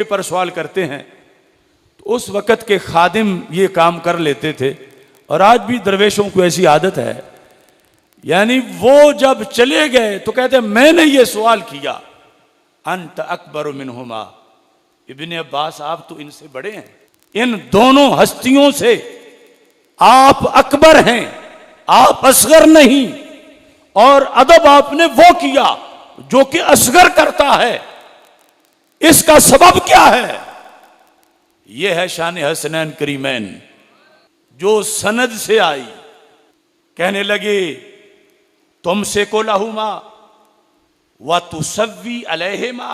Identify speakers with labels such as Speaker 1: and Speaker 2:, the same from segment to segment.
Speaker 1: पर सवाल करते हैं तो उस वक़्त के खादिम ये काम कर लेते थे। और आज भी दरवेशों को ऐसी आदत है, यानी वो जब चले गए तो कहते मैंने ये सवाल किया, अंत अकबर मिनहुमा, इब्ने अब्बास आप तो इनसे बड़े हैं, इन दोनों हस्तियों से आप अकबर हैं, आप असगर नहीं। और अदब आपने वो किया जो कि असगर करता है, इसका सबब क्या है? यह है शान हसनैन करीमैन जो सनद से आई। कहने लगे तुमसे को लहुमा व तुसव्वी अलैहिमा,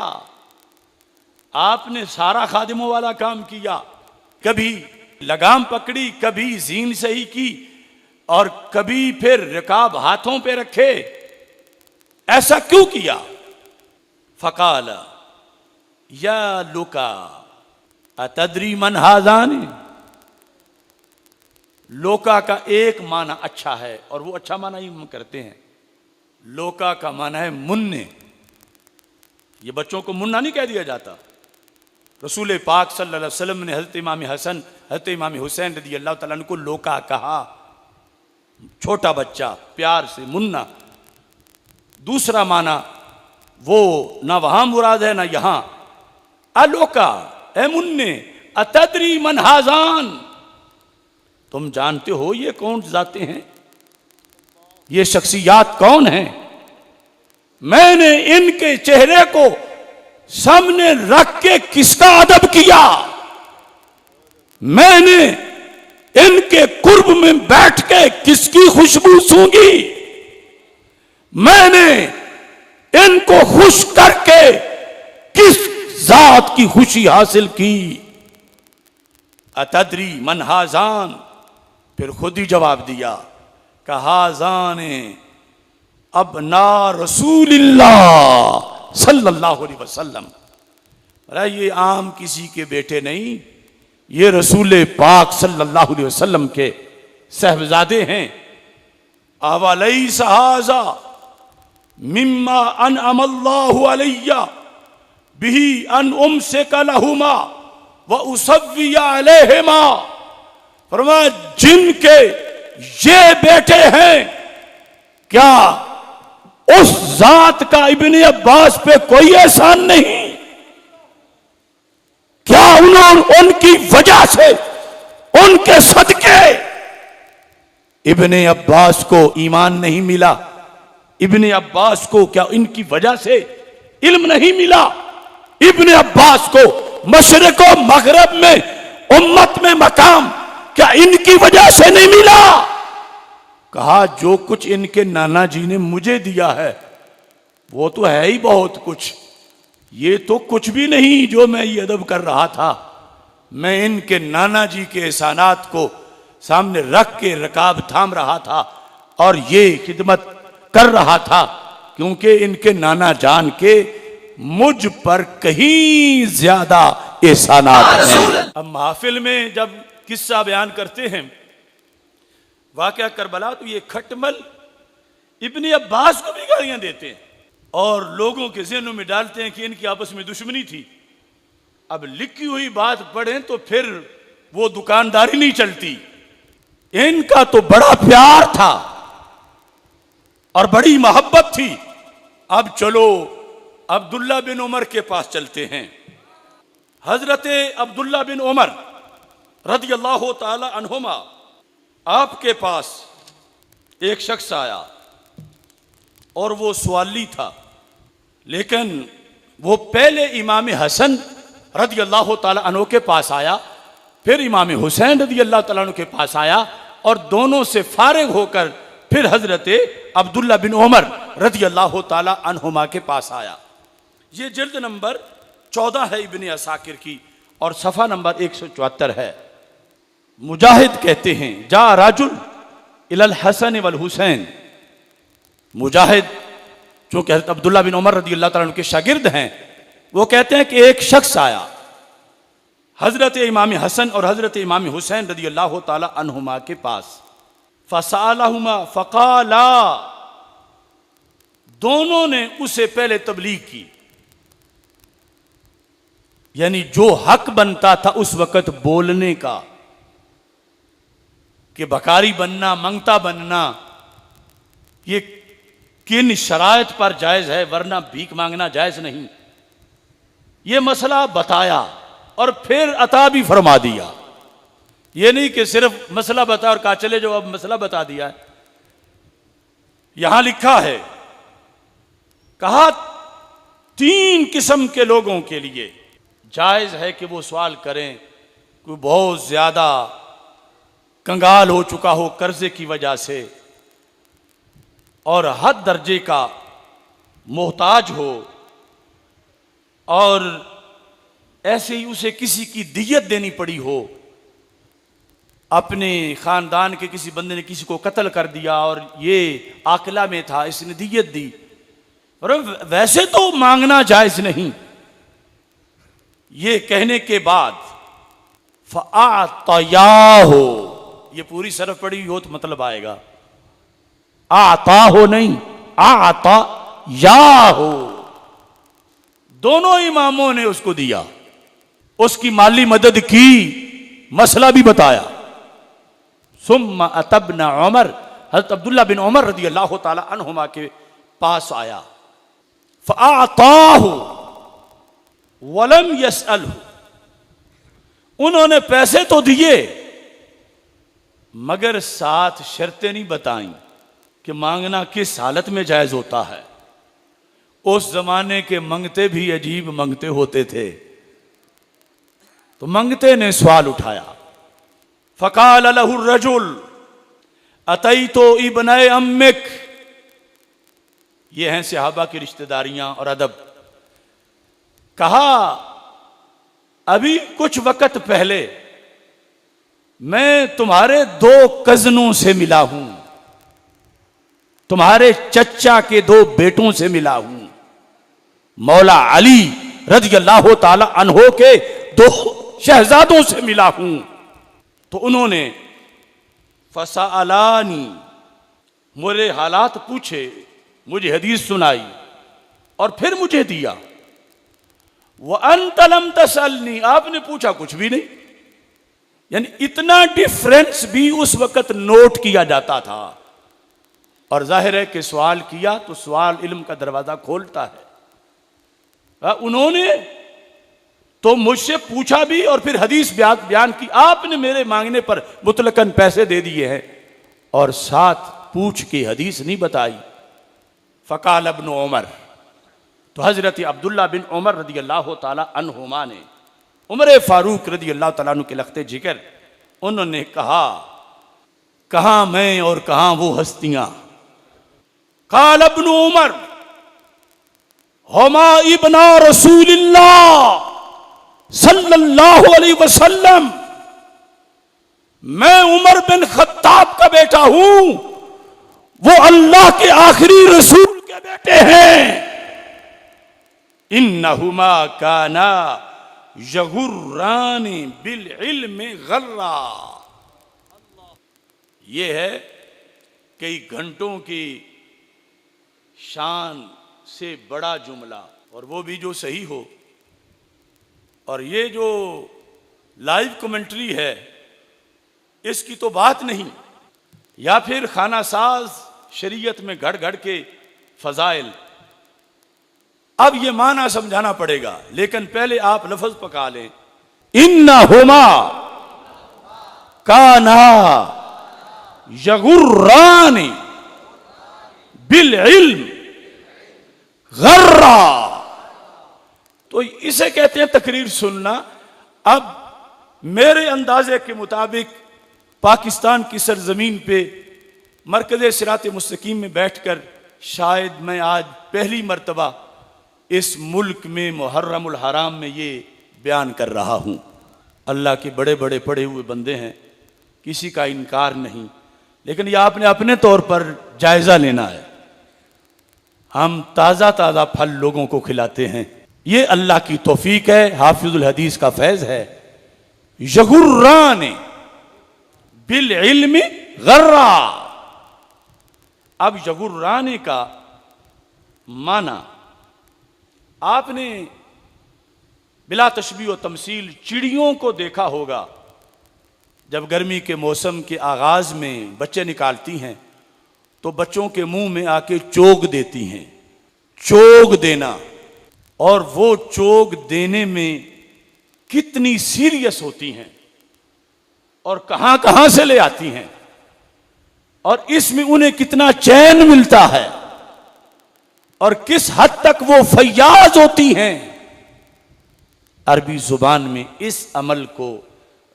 Speaker 1: आपने सारा खादिमों वाला काम किया, कभी लगाम पकड़ी, कभी जीन सही की और कभी फिर रिकाब हाथों पे रखे, ऐसा क्यों किया? फकाल या लुका अतदरी मन हाजानी, लोका का एक माना अच्छा है और वो अच्छा माना ही हम करते हैं। लोका का माना है मुन्ने, ये बच्चों को मुन्ना नहीं कह दिया जाता। रसूल पाक सल्लल्लाहु अलैहि वसल्लम ने हज़रत इमाम हसन, हज़रत इमाम हुसैन रज़ी अल्लाह तआला अन्हु को लोका कहा, छोटा बच्चा, प्यार से मुन्ना। दूसरा माना वो ना वहां मुराद है ना यहां, अलोका ए मुन्ने, अतदरी मन हाजान, तुम जानते हो ये कौन जाते हैं, ये शख्सियात कौन हैं? मैंने इनके चेहरे को सामने रख के किसका अदब किया? मैंने इनके कुर्ब में बैठ के किसकी खुशबू सूंघी? मैंने इनको खुश करके किस जात की खुशी हासिल की? अतदरी मन हाजान, फिर खुद ही जवाब दिया, हाजान अब ना रसूलिल्लाह सल्लल्लाहु अलैहि वसल्लम, अरे ये आम किसी के बेटे नहीं, ये रसूल पाक सल्लल्लाहु अलैहि वसल्लम के साहबजादे हैं। अवलई सहाजा मिम्मा अनअमल्लाहु अलैया बिही अन उमसे कलहुमा व उसव्विया अलैहिमा, फरमाया जिनके ये बेटे हैं, क्या उस जात का इब्ने अब्बास पे कोई एहसान नहीं? क्या उन्होंने उनकी वजह से, उनके सदके इब्ने अब्बास को ईमान नहीं मिला? इब्ने अब्बास को क्या इनकी वजह से इल्म नहीं मिला? इब्ने अब्बास को मशरिक और मगरब में उम्मत में मकाम क्या इनकी वजह से नहीं मिला? कहा जो कुछ इनके नाना जी ने मुझे दिया है वो तो है ही बहुत कुछ, ये तो कुछ भी नहीं जो मैं ये अदब कर रहा था। मैं इनके नाना जी के एहसानात को सामने रख के रकाब थाम रहा था और ये खिदमत कर रहा था, क्योंकि इनके नाना जान के मुझ पर कहीं ज्यादा एहसानात हैं। अब महफिल में जब किस्सा बयान करते हैं वाकया करबला, तो ये खटमल इब्ने अब्बास को भी गालियां देते हैं और लोगों के ज़हनों में डालते हैं कि इनकी आपस में दुश्मनी थी। अब लिखी हुई बात पढ़ें तो फिर वो दुकानदारी नहीं चलती। इनका तो बड़ा प्यार था और बड़ी मोहब्बत थी। अब चलो अब्दुल्ला बिन उमर के पास चलते हैं। हजरत अब्दुल्ला बिन उमर रज़ी अल्लाह ताला अन्हुमा, आपके पास एक शख्स आया और वो सवाली था, लेकिन वो पहले इमाम हसन रज़ी अल्लाह ताला अन्हु के पास आया, फिर इमाम हुसैन रज़ी अल्लाह ताला अन्हु के पास आया और दोनों से फारिग होकर फिर हजरत अब्दुल्ला बिन उमर रज़ी अल्लाह ताला अन्हुमा के पास आया। ये जिल्द नंबर 14 है इब्ने असाकिर की और सफ़ा नंबर 174 है। मुजाहिद कहते हैं जा राजुल इलल हसन वल हुसैन, मुजाहिद चूंकि हज़रत अब्दुल्ला बिन उमर रज़ी अल्लाह ताला अन्हु के शागिर्द हैं, वो कहते हैं कि एक शख्स आया हजरत इमाम हसन और हजरत इमाम हुसैन रज़ी अल्लाह ताला अन्हुमा के पास, फसालहुमा फकाला, दोनों ने उसे पहले तबलीग की। यानी जो हक बनता था उस वक्त बोलने का, कि बकारी बनना, मंगता बनना, ये किन शराइत पर जायज है, वरना भीख मांगना जायज नहीं, ये मसला बताया और फिर अता भी फरमा दिया। ये नहीं कि सिर्फ मसला बता और कहा चले जो अब मसला बता दिया है। यहां लिखा है, कहा 3 किस्म के लोगों के लिए जायज है कि वो सवाल करें। कोई बहुत ज्यादा कंगाल हो चुका हो कर्जे की वजह से और हद दर्जे का मोहताज हो, और ऐसे ही उसे किसी की दियत देनी पड़ी हो, अपने खानदान के किसी बंदे ने किसी को कत्ल कर दिया और ये आकला में था, इसने दियत दी, और वैसे तो मांगना जायज नहीं। ये कहने के बाद फ़आतया हो, ये पूरी सरफ पड़ी हो तो मतलब आएगा, आता हो नहीं, आता या हो। दोनों इमामों ने उसको दिया, उसकी माली मदद की, मसला भी बताया। सुम्मा अतबना उमर, हज़रत अब्दुल्ला बिन उमर रज़ी अल्लाह ताला अन्हुमा के पास आया। फ़आताहु वलम यसअलहु, उन्होंने पैसे तो दिए मगर साथ शर्तें नहीं बताई कि मांगना किस हालत में जायज होता है। उस जमाने के मंगते भी अजीब मंगते होते थे। तो मंगते ने सवाल उठाया, फ़क़ाल लहु रजुल अतैतो इब्ने अम्मिक, ये हैं सहाबा की रिश्तेदारियां और अदब। कहा अभी कुछ वक्त पहले मैं तुम्हारे 2 कजनों से मिला हूं, तुम्हारे चचा के 2 बेटों से मिला हूं, मौला अली रज़ी अल्लाह ताला अन्हो के 2 शहजादों से मिला हूं। तो उन्होंने फसअलानी, मेरे हालात पूछे, मुझे हदीस सुनाई और फिर मुझे दिया। वह अंत लम तसअलनी, आपने पूछा कुछ भी नहीं। यानी इतना डिफरेंस भी उस वक्त नोट किया जाता था। और जाहिर है कि सवाल किया तो सवाल इल्म का दरवाजा खोलता है। उन्होंने तो मुझसे पूछा भी और फिर हदीस बयान की, आपने मेरे मांगने पर मुतलकन पैसे दे दिए हैं और साथ पूछ के हदीस नहीं बताई। फ़क़ाल इब्न उमर, तो हजरत अब्दुल्ला बिन उमर रज़ी अल्लाह ताला अन्हुमा ने, उमर फारूक रज़ी अल्लाह ताला अन्हु के लख्ते जिक्र, उन्होंने कहा, कहां मैं और कहां वो हस्तियां। क़ाल इब्न उमर हुमा इब्ना रसूलिल्लाह सल्लल्लाहु अलैहि वसल्लम, मैं उमर बिन खत्ताब का बेटा हूं, वो अल्लाह के आखिरी रसूल के बेटे हैं। इन्नहुमा काना यगुर्रानी बिल इल्म गर्रा, ये है कई घंटों की शान से बड़ा जुमला, और वो भी जो सही हो। और ये जो लाइव कमेंट्री है इसकी तो बात नहीं, या फिर खाना साज शरीयत में घड़ घड़ के फजाइल। अब ये माना समझाना पड़ेगा, लेकिन पहले आप लफ्ज पका लें। इन्नहुमा काना यगुर्रानी बिल इल्म गर्रा, तो इसे कहते हैं तकरीर सुनना। अब मेरे अंदाजे के मुताबिक पाकिस्तान की सरजमीन पे मरकज़े सिरात मुस्तकीम में बैठकर शायद मैं आज पहली मर्तबा इस मुल्क में मुहर्रमुल हराम में ये बयान कर रहा हूँ। अल्लाह के बड़े बड़े पढ़े हुए बंदे हैं, किसी का इनकार नहीं, लेकिन यह आपने अपने तौर पर जायज़ा लेना है। हम ताज़ा ताज़ा फल लोगों को खिलाते हैं, ये अल्लाह की तौफीक है, हाफिजुल हदीस का फैज़ है। यगुर्रान बिल इल्म गर्रा, अब यगुर्रान का माना आपने बिला तशबीह व तमसील चिड़ियों को देखा होगा, जब गर्मी के मौसम के आगाज में बच्चे निकालती हैं तो बच्चों के मुंह में आके चोग देती हैं। चोग देना, और वो चोग देने में कितनी सीरियस होती हैं और कहां कहां से ले आती हैं, और इसमें उन्हें कितना चैन मिलता है और किस हद तक वो फैयाज होती हैं। अरबी जुबान में इस अमल को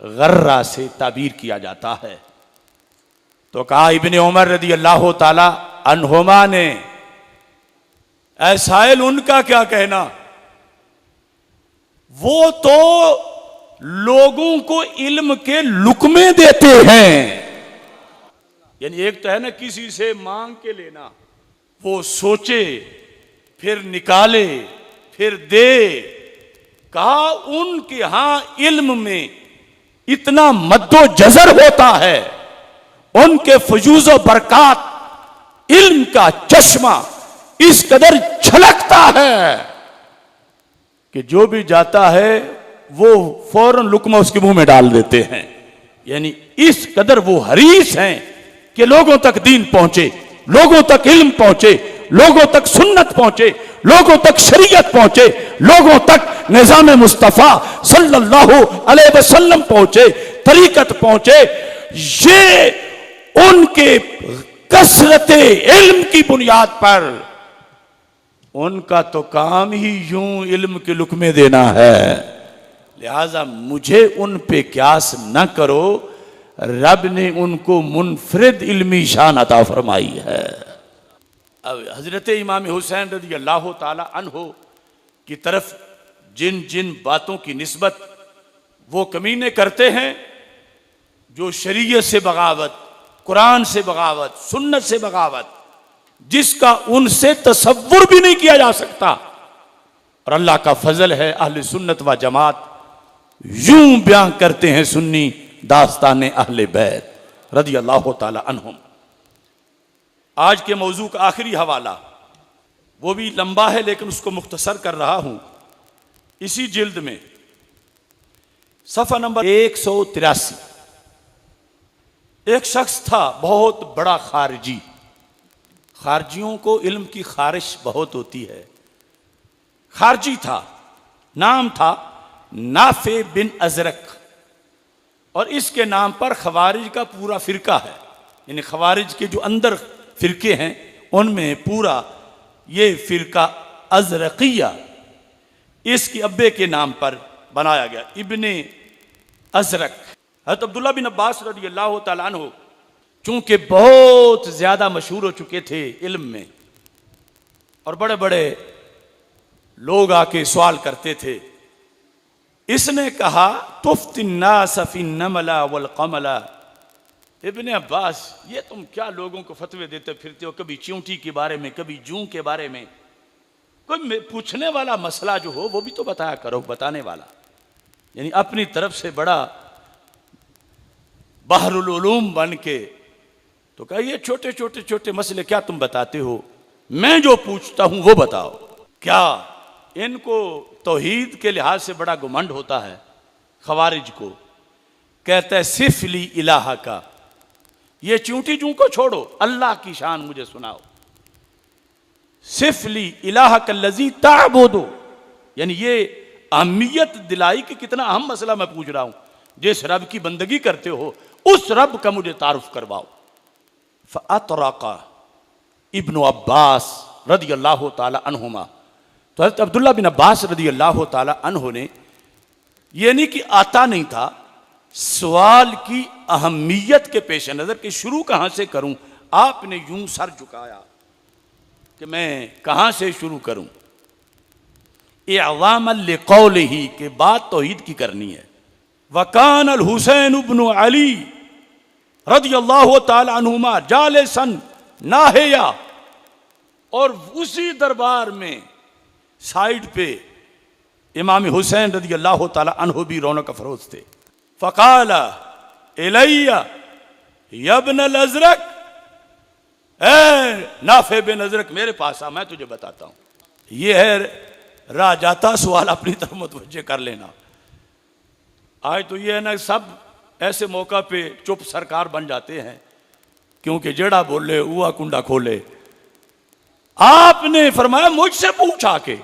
Speaker 1: गर्रा से ताबीर किया जाता है। तो कहा इब्ने उमर रदी अल्लाह ताला अन्हुमा ने, ऐ साइल उनका क्या कहना, वो तो लोगों को इल्म के लुकमे देते हैं। यानी एक तो है ना किसी से मांग के लेना, वो सोचे फिर निकाले फिर दे। कहा उनके यहां इल्म में इतना मद्दो जजर होता है, उनके फजूज़ो बरकात इल्म का चश्मा इस कदर छलकता है कि जो भी जाता है वो फौरन लुकमा उसके मुंह में डाल देते हैं। यानी इस कदर वो हरीस हैं कि लोगों तक दीन पहुंचे, लोगों तक इल्म पहुंचे, लोगों तक सुन्नत पहुंचे, लोगों तक शरीयत पहुंचे, लोगों तक निजाम मुस्तफा सल्लल्लाहु अलैहि वसल्लम पहुंचे, तरीकत पहुंचे। ये उनके कसरते इल्म की बुनियाद पर, उनका तो काम ही यूं इल्म के लुकमे देना है। लिहाजा मुझे उन पे क्यास न करो, रब ने उनको मुनफरिद इल्मी शान अता फरमाई है। अब हजरत इमाम हुसैन रज़ी अल्लाह ताला अन्हो की तरफ जिन जिन बातों की निस्बत वो कमीने करते हैं, जो शरीयत से बगावत, कुरान से बगावत, सुन्नत से बगावत, जिसका उनसे तसव्वुर भी नहीं किया जा सकता। और अल्लाह का फजल है, अहले सुन्नत व जमात यूं बयान करते हैं सुन्नी दास्तान अहले बैत रज़ी अल्लाह ताला अन्हुम। आज के मौजू का आखिरी हवाला, वो भी लंबा है लेकिन उसको मुख्तसर कर रहा हूं। इसी जिल्द में सफ़ा नंबर 183, एक शख्स था बहुत बड़ा खारजी। खारजियों को इल्म की खारिश बहुत होती है। खारजी था, नाम था नाफे बिन अजरक, और इसके नाम पर खवारिज का पूरा फिरका है। यानी खवारिज के जो अंदर फिरके हैं उनमें पूरा ये फिरका अजरकिया इसके अब्बे के नाम पर बनाया गया, इब्ने अजरक। हज़रत अब्दुल्लाह बिन अब्बास रज़ी अल्लाह तआला अन्हु चूंकि बहुत ज्यादा मशहूर हो चुके थे इल्म में, और बड़े बड़े लोग आके सवाल करते थे, इसने कहा तुफ्तिन्नास फिन्नमला वल कमला। इब्ने अब्बास, ये तुम क्या लोगों को फतवे देते फिरते हो, कभी चींटी के बारे में, कभी जूं के बारे में। कोई पूछने वाला मसला जो हो वो भी तो बताया करो, बताने वाला। यानी अपनी तरफ से बड़ा बहरुल उलूम बन के तो कहा ये छोटे छोटे छोटे मसले क्या तुम बताते हो, मैं जो पूछता हूं वो बताओ। क्या इनको तौहीद के लिहाज से बड़ा गुमंड होता है खवारिज को। कहता है सिफली इलाहा का, ये चूंटी जू को छोड़ो, अल्लाह की शान मुझे सुनाओ। सिफली इलाहा कल्लज़ी ताबुदु, यानी ये अहमियत दिलाई कि कितना अहम मसला मैं पूछ रहा हूं। जिस रब की बंदगी करते हो उस रब का मुझे तारुफ करवाओ। फ़अतरक़ा इब्नु अब्बास रज़ी अल्लाह ताला अन्हुमा, तो हज़रत अब्दुल्लाह बिन अब्बास रज़ी अल्लाह ताला अन्हु ने, ये नहीं कि आता नहीं था, सवाल की अहमियत के पेश नजर कि शुरू कहां से करूं, आपने यूं सर झुकाया कि मैं कहां से शुरू करूं। इअज़ामन लिक़ौलिही के बात तौहीद की करनी है। वकान अल हुसैन इब्नु अली रज़ियल्लाहु ताला अन्हुमा जालिसन नाहिया, और उसी दरबार में साइड पे इमाम हुसैन रज़ियल्लाहु ताला अन्हु भी रौनक अफरोज थे। फ़क़ाला इलैया यब्नल अज़रक, ए नाफे बिन अज़रक मेरे पास आ, मैं तुझे बताता हूं। ये है रह जाता सवाल अपनी तरफ मुतवज्जे कर लेना। आज तो ये है ना, सब ऐसे मौका पे चुप सरकार बन जाते हैं, क्योंकि जेड़ा बोले हुआ कुंडा खोले। आपने फरमाया मुझसे पूछा के